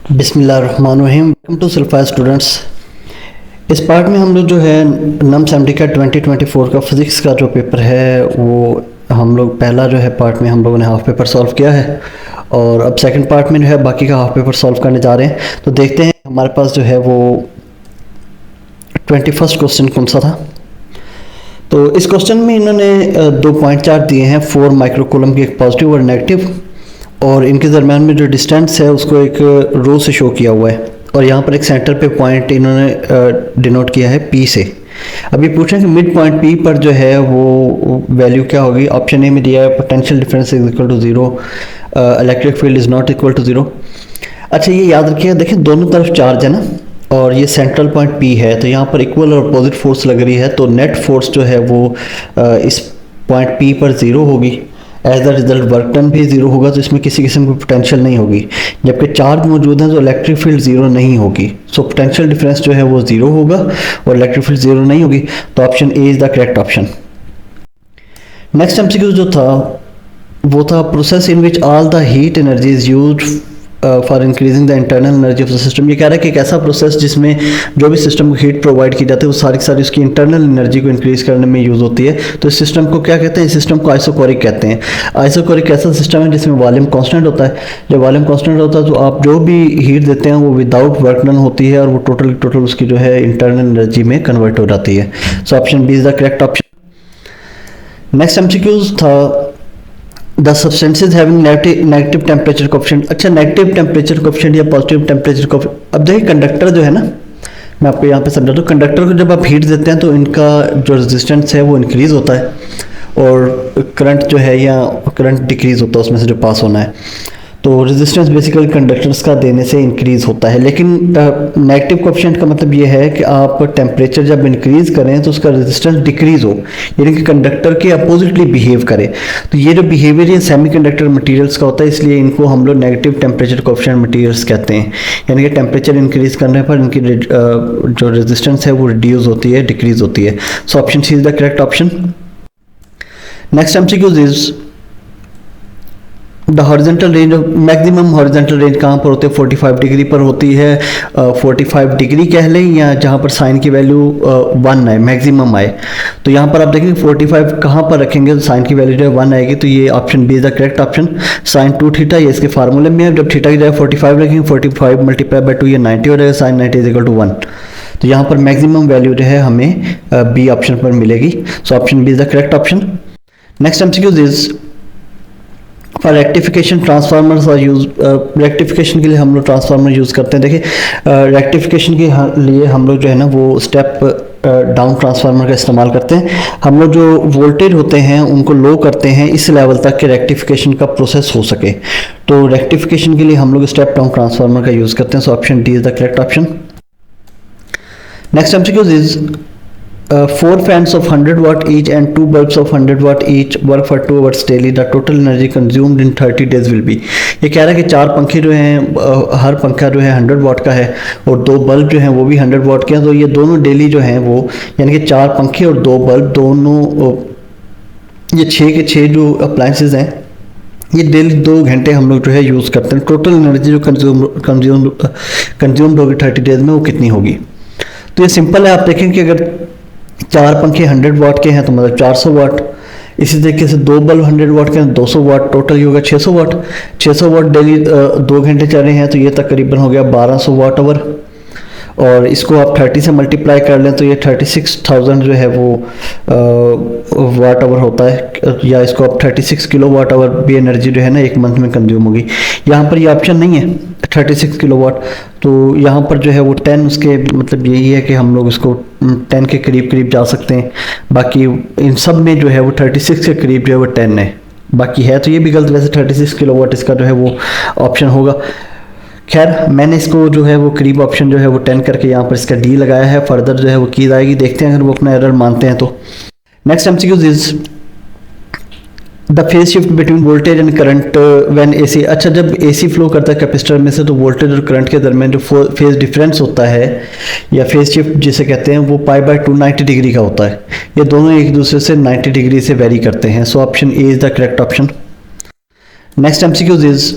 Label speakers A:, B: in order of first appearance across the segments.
A: बिस्मिल्लाहिर्रहमानिर्रहीम। Welcome to Salfa students. इस part में हम लोग जो है नम्स एमडी का 2024 का फिज़िक्स का जो पेपर है वो हम लोग पहला जो है पार्ट में हम लोगों ने हाफ पेपर सॉल्व किया है और अब सेकंड पार्ट में जो है बाकी का हाफ पेपर सॉल्व करने जा रहे हैं। तो देखते हैं हमारे पास जो है वो 21st क्वेश्चन कौन सा था। तो इस क्वेश्चन में इन्होंने 2 पॉइंट चार्ज दिए हैं 4 माइक्रोकूलम की, एक पॉजिटिव और नेगेटिव, और इनके दरम्यान में जो डिस्टेंस है उसको एक रो से शो किया हुआ है और यहाँ पर एक सेंटर पे पॉइंट इन्होंने डिनोट किया है पी से। अभी पूछ रहे हैं कि मिड पॉइंट पी पर जो है वो वैल्यू क्या होगी। ऑप्शन ए में दिया है potential difference is equal to zero, electric field is not equal to zero. अच्छा, ये याद रखिएगा, देखिए दोनों तरफ चार्ज है ना और ये सेंट्रल पॉइंट पी है, तो यहाँ पर इक्वल और अपोजिट फोर्स लग रही है, तो नेट फोर्स जो है वो इस पॉइंट पी पर ज़ीरो होगी। As the result work done भी ज़ीरो होगा, तो इसमें किसी किस्म की पोटेंशियल नहीं होगी। जबकि चार्ज मौजूद है तो इलेक्ट्रिक फील्ड ज़ीरो नहीं होगी। सो पोटेंशियल डिफरेंस जो है वो ज़ीरो होगा और इलेक्ट्रिक फील्ड ज़ीरो नहीं होगी। तो option A is the correct option. Next MCQ जो था वो था process in which all the heat energy is used for increasing the internal energy of the system. ये कह रहा है कि एक ऐसा प्रोसेस जिसमें जो भी सिस्टम को हीट प्रोवाइड की जाती है वो सारी की सारी उसकी इंटरनल एनर्जी को इंक्रीज करने में यूज़ होती है। तो इस सिस्टम को क्या कहते हैं? इस सिस्टम को आइसोकोरिक कहते हैं। आइसोकोरिक ऐसा सिस्टम है जिसमें वॉल्यूम कांस्टेंट होता है। जब वॉल्यूम कांस्टेंट होता है तो आप जो भी हीट देते हैं वो विदाउट वर्क डन होती है और वो टोटल उसकी जो है इंटरनल एनर्जी में कन्वर्ट हो जाती है। So option B is the correct option. Next MCQs था the substances having negative temperature coefficient. अच्छा, नेगेटिव टेम्परेचर कोएफिशिएंट या पॉजिटिव टेम्परेचर कोएफिशिएंट। अब देखिए कंडक्टर जो है ना, मैं आपको यहाँ पे समझा दूँ, कंडक्टर को जब आप हीट देते हैं तो इनका जो रेजिस्टेंस है वो इंक्रीज होता है और करंट जो है या करंट डिक्रीज होता है उसमें से जो पास होना है। तो रेजिस्टेंस बेसिकली कंडक्टर्स का देने से इंक्रीज होता है। लेकिन नेगेटिव कोएफिशिएंट का मतलब ये है कि आप टेम्परेचर जब इंक्रीज करें तो उसका रेजिस्टेंस डिक्रीज हो, यानी कि कंडक्टर के अपोजिटली बिहेव करे। तो ये जो बिहेवियर ये सेमीकंडक्टर मटेरियल्स का होता है, इसलिए इनको हम लोग नेगेटिव टेम्परेचर कोएफिशिएंट मटेरियल्स कहते हैं। यानी कि टेम्परेचर इंक्रीज करने पर इनकी जो रेजिस्टेंस है वो रिड्यूस होती है, डिक्रीज होती है। So option C is the correct option. Next MCQs is the horizontal range of maximum horizontal range कहाँ पर होती है? 45 डिग्री पर होती है। 45 डिग्री कह लें या जहाँ पर साइन की वैल्यू 1 आए, मैक्सिमम आए। तो यहाँ पर आप देखेंगे 45 कहाँ पर रखेंगे तो साइन की वैल्यू जो है 1 आएगी। तो ये option B is the correct option. Sine 2 theta ये इसके फार्मूले में है। जब थीटा की जगह 45 रखेंगे 45 मल्टीप्लाई बाई 2 ये 90 हो जाएगा। Sine 90 is equal to 1। तो यहाँ पर मैक्सिमम वैल्यू जो है हमें बी ऑप्शन पर मिलेगी। So option B is the correct option. Next MCQs is for rectification transformers और यूज। रेक्टिफिकेशन के लिए हम लोग ट्रांसफार्मर यूज़ करते हैं। देखिए रेक्टिफिकेशन के लिए हम लोग जो है ना वो स्टेप डाउन ट्रांसफार्मर का इस्तेमाल करते हैं। हम लोग जो वोल्टेज होते हैं उनको लो करते हैं इस लेवल तक कि रेक्टिफिकेशन का प्रोसेस हो सके। तो रेक्टिफिकेशन के लिए हम लोग स्टेप डाउन ट्रांसफार्मर का यूज़ करते हैं। सो option D is the correct option. Next MCQs is 4 fans of 100 watt each and 2 bulbs of 100 watt each work for 2 hours daily. The total energy consumed in 30 days will be। ये कह रहा है कि 4 पंखे जो हैं, हर पंखा जो है 100 वाट का है और 2 बल्ब जो हैं वो भी 100 वाट के हैं। तो ये दोनों डेली जो हैं वो, यानी कि 4 पंखे और 2 बल्ब दोनों, ये 6 के 6 जो अप्लायंसेज हैं ये डेली 2 घंटे हम लोग जो है यूज़ करते हैं। टोटल एनर्जी जो कंज्यूम्ड होगी 30 डेज में वो कितनी होगी? तो ये सिंपल है। आप देखें कि अगर 4 पंखे 100 वाट के हैं तो मतलब 400 वाट। इसी तरीके से 2 बल्ब 100 वाट के हैं 200 वाट, टोटल ही होगा 600 वाट। 600 वाट डेली 2 घंटे चल रहे हैं तो ये तकरीबन हो गया 1200 वाट आवर। और इसको आप 30 से मल्टीप्लाई कर लें तो ये 36,000 जो है वो वाट आवर होता है, या इसको आप 36 किलो वाट आवर भी एनर्जी जो है ना एक मंथ में कंज्यूम होगी। यहाँ पर ये ऑप्शन नहीं है 36 किलो वाट, तो यहाँ पर जो है वो 10, उसके मतलब यही है कि हम लोग इसको 10 के करीब करीब जा सकते हैं। बाकी इन सब में जो है वो 36 के करीब जो है वो 10 है। बाकी है तो ये भी गलत, वैसे 36 किलो वाट इसका जो है वो ऑप्शन होगा। खैर मैंने इसको जो है वो करीब ऑप्शन जो है वो 10 करके यहाँ पर इसका डी लगाया है। फर्दर जो है वो की जाएगी, देखते हैं अगर वो अपना एरर मानते हैं तो। Next MCQs is the phase shift between voltage and current when AC. अच्छा, जब एसी फ्लो करता है कैपेसिटर में से तो वोल्टेज और करंट के दरमियान जो फेज डिफरेंस होता है या फेज शिफ्ट जिसे कहते हैं वो π/2 90 डिग्री का होता है। ये दोनों एक दूसरे से 90 डिग्री से वेरी करते हैं। So option A is the correct option. Next MCQs is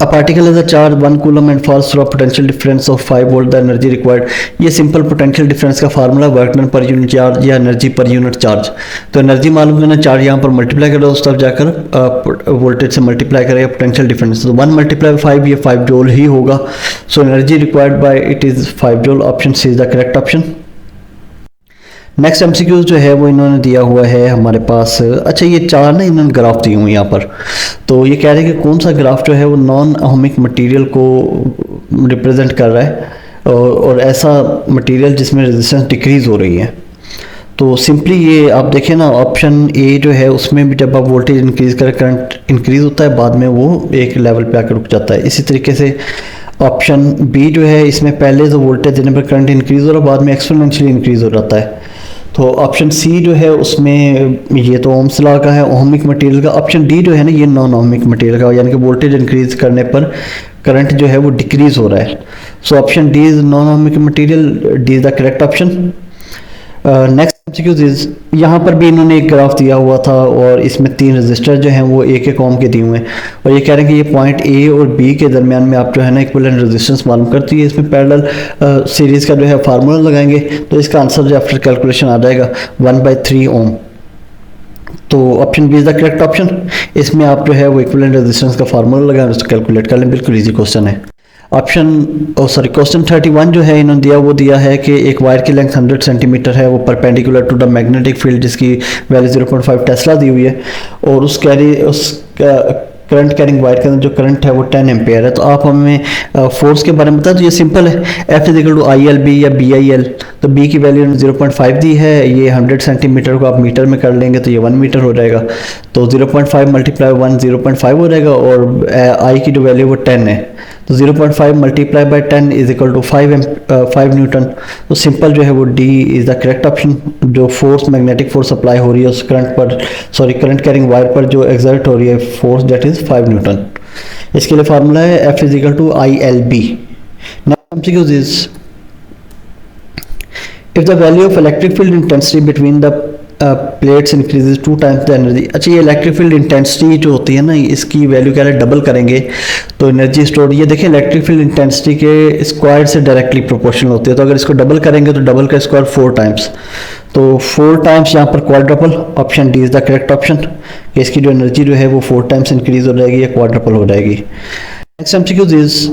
A: A particle has a charge 1 coulomb and falls through a potential difference of 5 volt. The energy required. ये सिंपल पोटेंशियल डिफरेंस का formula, work done per unit charge या energy per unit charge. तो energy मालूम करना, charge यहाँ पर multiply करो, उस तरफ जाकर वोल्टेज से मल्टीप्लाई करेगा पोटेंशियल डिफरेंस। तो 1 मल्टीप्लाई 5, ये 5 जूल ही होगा। So energy required by it is 5 joule. Option C is the correct option. Next MCQ जो है वो इन्होंने दिया हुआ है हमारे पास। अच्छा, ये चार ना इन्होंने ग्राफ दिए हुए हैं यहाँ पर। तो ये कह रहे हैं कि कौन सा ग्राफ जो है वो नॉन एटॉमिक मटेरियल को रिप्रेजेंट कर रहा है और ऐसा मटेरियल जिसमें रेजिस्टेंस डिक्रीज हो रही है। तो सिंपली ये आप देखें ना, ऑप्शन ए जो है उसमें भी जब आप वोल्टेज इंक्रीज करें करंट इंक्रीज होता है, बाद में वो एक लेवल पे आकर रुक जाता है। इसी तरीके से ऑप्शन बी जो है, इसमें पहले जो वोल्टेज देने पर करंट इंक्रीज हो रहा है, बाद में एक्सपोनेंशियली इंक्रीज हो जाता है। तो ऑप्शन सी जो है उसमें ये तो ओम्स लॉ का है, ओहमिक मटेरियल का। ऑप्शन डी जो है ना, ये नॉन ओहमिक मटेरियल का, यानी कि वोल्टेज इंक्रीज करने पर करंट जो है वो डिक्रीज हो रहा है। So option D is non ohmic material, D is the correct option. Next MCQs is, यहाँ पर भी इन्होंने एक ग्राफ दिया हुआ था और इसमें 3 रजिस्टर जो हैं वो एक एक ओम के दिए हुए हैं और ये कह रहे हैं कि ये पॉइंट ए और बी के दरमियान में आप जो है ना इक्विवेलेंट रेजिस्टेंस मालूम करती है। इसमें पैरेलल सीरीज़ का जो है फार्मूला लगाएंगे तो इसका आंसर जो आफ्टर कैलकुलेशन आ जाएगा 1/3 ओम। तो option B is the correct option. इसमें आप जो है वो इक्विवेलेंट रेजिस्टेंस का फार्मूला लगाएं और उसको कैलकुलेट कर लें। बिल्कुल ईजी क्वेश्चन है। क्वेश्चन 31 जो है इन्होंने दिया वो दिया है कि एक वायर की लेंथ 100 सेंटीमीटर है, वो perpendicular to the magnetic field जिसकी वैल्यू 0.5 टेस्ला दी हुई है और उस करंट कैरिंग वायर के अंदर जो करंट है वो 10 एम्पेयर है। तो आप हमें फोर्स के बारे में बताएं। तो ये सिंपल है, F is equal to ILB या BIL। तो B की वैल्यू 0.5 दी है, ये 100 सेंटीमीटर को आप मीटर में कर लेंगे तो ये 1 मीटर हो जाएगा। तो 0.5 मल्टीप्लाई 1 0.5 हो जाएगा और I की जो वैल्यू वो 10 है। तो 0.5 multiply by 10 is equal to 5 newton. तो सिंपल जो है वो D is the correct option. जो फोर्स मैग्नेटिक फोर्स अप्लाई हो रही है उस करंट कैरिंग वायर पर जो एक्सर्ट हो रही है फोर्स, दैट इज 5 न्यूटन। इसके लिए फार्मूला है F is equal to ILB। Next MCQ is, if the value of electric field intensity between the plates increases 2 times the energy. अच्छा, ये इलेक्ट्रिक फील्ड इंटेंसिटी जो होती है ना, इसकी वैल्यू क्या है, डबल करेंगे तो एनर्जी स्टोर। ये देखें, इलेक्ट्रिक फील्ड इंटेंसिटी के स्क्वायर से डायरेक्टली प्रोपोर्शनल होती है। तो अगर इसको डबल करेंगे तो डबल का स्क्वायर 4 टाइम्स, तो 4 टाइम्स यहाँ पर quadruple. Option D is the correct option. इसकी जो एनर्जी जो है वो 4 टाइम्स इंक्रीज हो जाएगी या क्वाड्रपल हो जाएगी। Next MCQ is,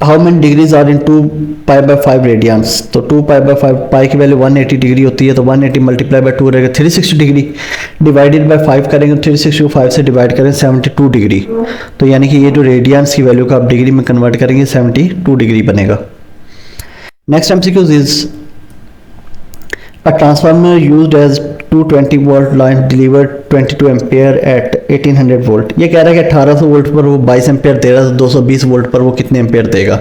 A: how many degrees are in 2π/5 radians. तो 2π/5, पाई की वैल्यू 180 डिग्री होती है, तो 180 मल्टीप्लाई बाई 2 रहेगा 360 डिग्री। डिवाइडेड बाय 5 करेंगे तो 360 को 5 से डिवाइड करें 72 डिग्री। तो यानी कि ये जो रेडियंस की वैल्यू का आप डिग्री में कन्वर्ट करेंगे 72 डिग्री बनेगा। Next MCQ is, a transformer used as 220 volt line delivered 22 ampere at 1800 volt. ये कह रहा है कि 1800 वोल्ट पर वो 22 एम्पेयर दे रहा है, 220 वोल्ट पर वो कितने एम्पेयर देगा।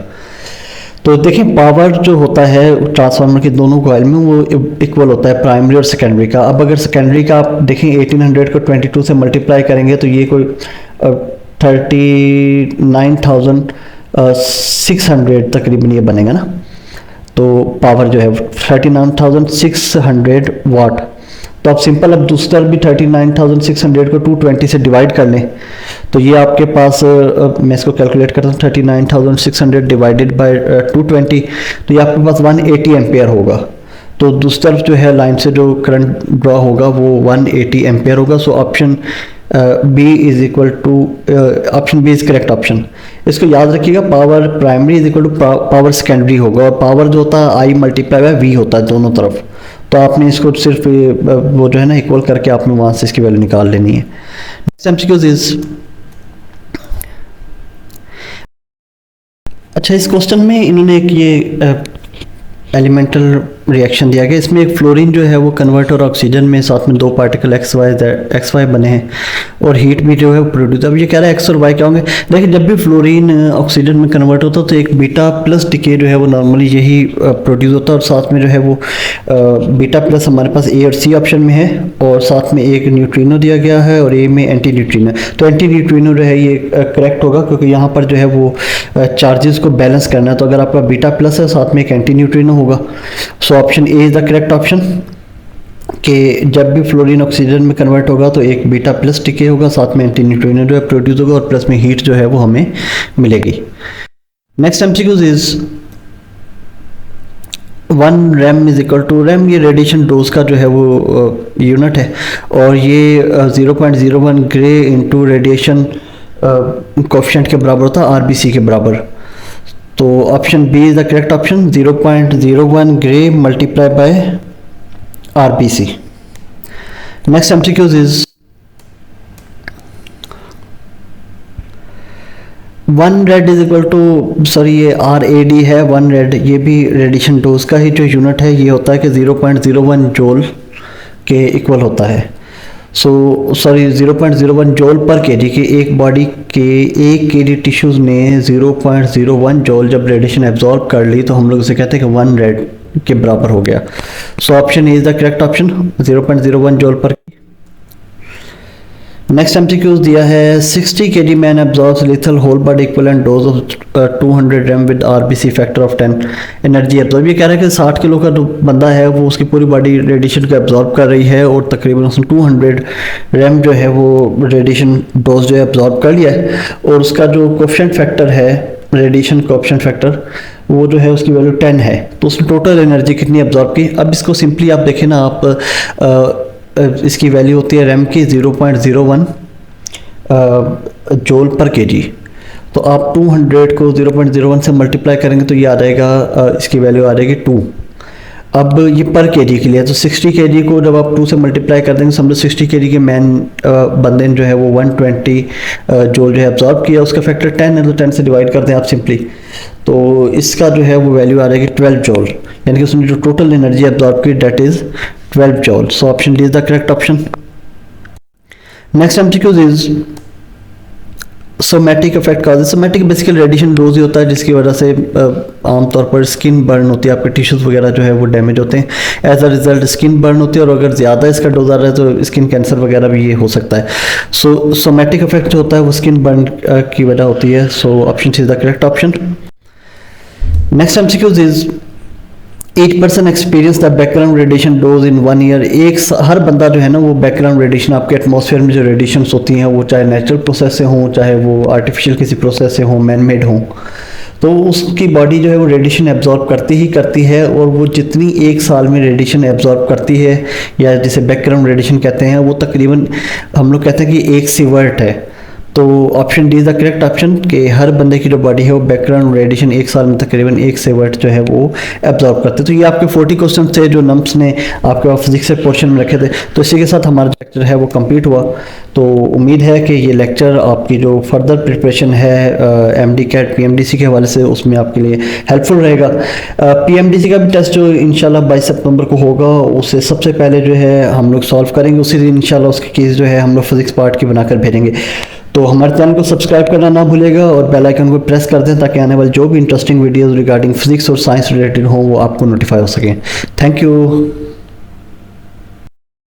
A: तो देखें, पावर जो होता है ट्रांसफार्मर के दोनों कॉइल में वो इक्वल होता है प्राइमरी और सेकेंडरी का। अब अगर सेकेंडरी का आप देखें 1800 को 22 से मल्टीप्लाई करेंगे तो ये कोई 39,600 तकरीबन ये बनेगा ना। तो पावर जो है 39,600 वाट। तो आप सिंपल अब दूसरी तरफ भी 39,600 को 220 से डिवाइड कर लें तो ये आपके पास, मैं इसको कैलकुलेट करता हूँ, 39,600 डिवाइडेड बाय 220, तो ये आपके पास 180 एम्पेयर होगा। तो दूसरी तरफ जो है लाइन से जो करंट ड्रॉ होगा वो 180 एम्पेयर होगा। So option B is equal to, option B is correct option. इसको याद रखिएगा, power primary is equal to power secondary होगा और पावर जो होता है आई मल्टीप्लाई बाय वी होता है दोनों तरफ। तो आपने इसको सिर्फ वो जो है ना इक्वल करके आपने वहाँ से इसकी वैल्यू निकाल लेनी है। नेक्स्ट एमसीक्यू इज, अच्छा इस क्वेश्चन में इन्होंने एक ये एलिमेंटल रिएक्शन दिया गया। इसमें एक फ्लोरीन जो है वो कन्वर्टर ऑक्सीजन में, साथ में 2 पार्टिकल एक्स वाई बने हैं और हीट भी जो है प्रोड्यूस। अब ये कह रहा है एक्स और वाई क्या होंगे। देखिए, जब भी फ्लोरीन ऑक्सीजन में कन्वर्ट होता है तो एक बीटा प्लस डिके जो है वो नॉर्मली यही प्रोड्यूस होता है और साथ में जो है वो बीटा प्लस हमारे पास ए और सी ऑप्शन में है और साथ में एक न्यूट्रिनो दिया गया है और ए में एंटी न्यूट्रिनो। तो एंटी न्यूट्रिनो जो है ये करेक्ट होगा क्योंकि यहाँ पर जो है वो चार्जेस को बैलेंस करना है। तो अगर आपका बीटा प्लस है साथ में एक एंटी न्यूट्रिनो होगा। So option A is the correct option. कि जब भी फ्लोरीन ऑक्सीजन में कन्वर्ट होगा तो एक बीटा प्लस डिके होगा, साथ में एंटी न्यूट्रिनो जो है प्रोड्यूस होगा और प्लस में हीट जो है वो हमें मिलेगी। Next MCQs is 1 rem is equal to rem, ये रेडिएशन डोज का जो है वो यूनिट है और ये 0.01 ग्रे इंटू रेडिएशन कोफिशिएंट के बराबर होता है आरबीसी के बराबर। तो option B is the correct option, 0.01 gray multiply by RBC. Next MCQs is 1 rad is equal to, sorry ये RAD है, 1 रेड ये भी रेडिएशन डोज का ही जो यूनिट है ये होता है कि 0.01 जूल के इक्वल होता है। सो सॉरी 0.01 जूल पर केजी के एक बॉडी के 1 kg टिश्यूज़ ने 0.01 जूल जब रेडिएशन एब्जॉर्ब कर ली तो हम लोग उसे कहते हैं कि 1 रेड के बराबर हो गया। So option is the correct option, 0.01 joule पर। नेक्स्ट एमसीक्यूज दिया है 60 kg man absorbs lethal whole body equivalent dose of 200 rem with RBC factor of 10 energy absorb. ये कह रहा है कि 60 किलो का जो बंदा है वो उसकी पूरी बॉडी रेडिएशन को एब्जॉर्ब कर रही है और तकरीबन उसने 200 रैम जो है वो रेडिएशन डोज जो है एब्जॉर्ब कर लिया है और उसका जो कोफिशिएंट फैक्टर है रेडिएशन कोफिशिएंट फैक्टर वो जो है उसकी वैल्यू 10 है। तो उसने टोटल एनर्जी कितनी एब्जॉर्ब की। अब इसको सिंपली आप देखें ना, आप इसकी वैल्यू होती है रैम की 0.01 जूल पर केजी। तो आप 200 को 0.01 से मल्टीप्लाई करेंगे तो ये आ जाएगा, इसकी वैल्यू आ जाएगी 2। अब ये पर केजी के लिए तो 60 केजी को जब आप 2 से मल्टीप्लाई कर देंगे, समझो 60 केजी के मैन बंदे ने जो है वो 120 जूल जो है एब्जॉर्ब किया, उसका फैक्टर 10 है तो 10 से डिवाइड कर दें आप सिंपली, तो इसका जो है वो वैल्यू आ जाएगी 12 जूल, यानी कि उसने जो टोटल एनर्जी एब्जॉर्ब की that is 12 joule. So option D is the correct option. Next MCQs is somatic effect causes. Somatic basically radiation dose ही होता है जिसकी वजह से आमतौर पर स्किन बर्न होती है, आपके टिश्यूज़ वगैरह जो है वो डैमेज होते हैं। As a result skin burn होती है और अगर ज़्यादा इसका डोज आ रहा है तो स्किन कैंसर वगैरह भी ये हो सकता है। सो सोमैटिक इफेक्ट जो होता है वो स्किन बर्न की वजह होती है। So option is the correct option. Next MCQs is 8% experience the background radiation dose in 1 year. हर बंदा जो है ना वो बैकग्राउंड रेडिएशन, आपके एटमॉस्फेयर में जो रेडिएशंस होती हैं वो चाहे नेचुरल प्रोसेस से हों चाहे वो आर्टिफिशियल किसी प्रोसेस से हों, मैन मेड हों, तो उसकी बॉडी जो है वो रेडिएशन एब्जॉर्ब करती है और वो जितनी 1 साल में रेडिएशन एब्जॉर्ब करती है या जिसे बैकग्राउंड रेडिएशन कहते हैं वो तकरीबन हम लोग कहते हैं कि 1 सीवर्ट है। तो option D is the correct option कि हर बंदे की जो बॉडी है वो बैकग्राउंड रेडिएशन 1 साल में तकरीबन 1 सीवर्ट जो है वो एब्जॉर्ब करते हैं। तो ये आपके 40 क्वेश्चन थे जो नम्स ने आपके फिजिक्स से पोर्शन में रखे थे। तो इसी के साथ हमारा लेक्चर है वो कंप्लीट हुआ। तो उम्मीद है कि ये लेक्चर आपकी जो फर्दर प्रिपरेशन है MD कैट PMDC के हवाले से उसमें आपके लिए हेल्पफुल रहेगा। PMDC का भी टेस्ट जो इंशाल्लाह 22 सितंबर को होगा उससे सबसे पहले जो है हम लोग सॉल्व करेंगे, उसी दिन इंशाल्लाह उसकी केस जो है हम लोग फिजिक्स पार्ट की बनाकर भेजेंगे। तो हमारे चैनल को सब्सक्राइब करना ना भूलिएगा और बेल आइकन को प्रेस कर दें ताकि आने वाली जो भी इंटरेस्टिंग वीडियोस रिगार्डिंग फिजिक्स और साइंस रिलेटेड हो वो आपको नोटिफाई हो सकें। Thank you.